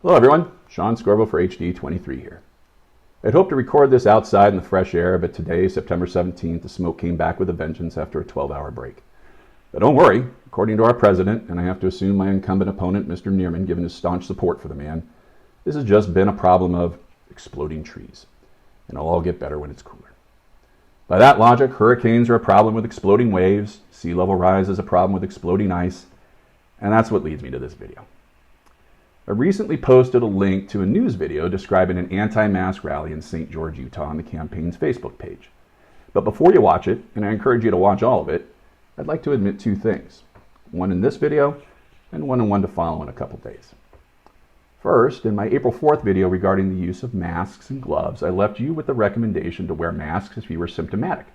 Hello everyone, Sean Scorvo for HD23 here. I'd hoped to record this outside in the fresh air, but today, September 17th, the smoke came back with a vengeance after a 12-hour break. But don't worry, according to our president, and I have to assume my incumbent opponent, Mr. Neerman, given his staunch support for the man, this has just been a problem of exploding trees. And it'll all get better when it's cooler. By that logic, hurricanes are a problem with exploding waves, sea level rise is a problem with exploding ice, and that's what leads me to this video. I recently posted a link to a news video describing an anti-mask rally in St. George, Utah on the campaign's Facebook page. But before you watch it, and I encourage you to watch all of it, I'd like to admit two things. One in this video, and one to follow in a couple days. First, in my April 4th video regarding the use of masks and gloves, I left you with the recommendation to wear masks if you were symptomatic,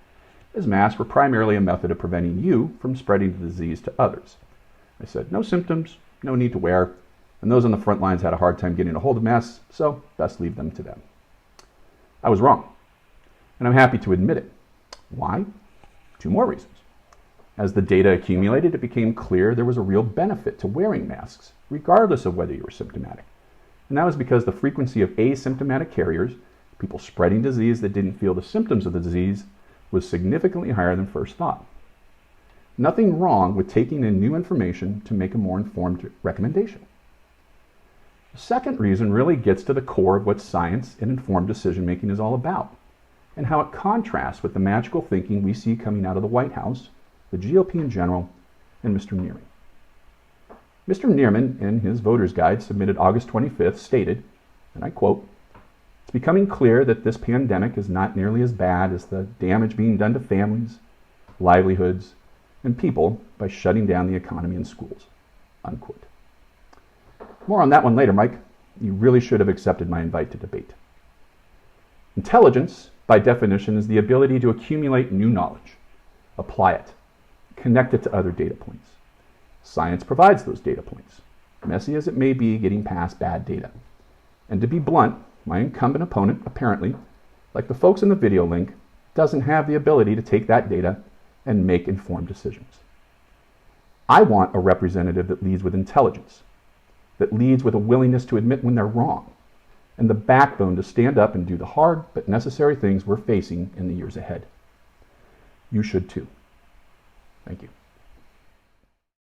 as masks were primarily a method of preventing you from spreading the disease to others. I said no symptoms, no need to wear, and those on the front lines had a hard time getting a hold of masks, so best leave them to them. I was wrong, and I'm happy to admit it. Why? Two more reasons. As the data accumulated, it became clear there was a real benefit to wearing masks, regardless of whether you were symptomatic. And that was because the frequency of asymptomatic carriers, people spreading disease that didn't feel the symptoms of the disease, was significantly higher than first thought. Nothing wrong with taking in new information to make a more informed recommendation. The second reason really gets to the core of what science and informed decision-making is all about, and how it contrasts with the magical thinking we see coming out of the White House, the GOP in general, and Mr. Neerman. Mr. Neerman, in his voter's guide submitted August 25th, stated, and I quote, "It's becoming clear that this pandemic is not nearly as bad as the damage being done to families, livelihoods, and people by shutting down the economy and schools." Unquote. More on that one later, Mike. You really should have accepted my invite to debate. Intelligence, by definition, is the ability to accumulate new knowledge, apply it, connect it to other data points. Science provides those data points, messy as it may be getting past bad data. And to be blunt, my incumbent opponent, apparently, like the folks in the video link, doesn't have the ability to take that data and make informed decisions. I want a representative that leads with intelligence, that leads with a willingness to admit when they're wrong, and the backbone to stand up and do the hard but necessary things we're facing in the years ahead. You should too. Thank you.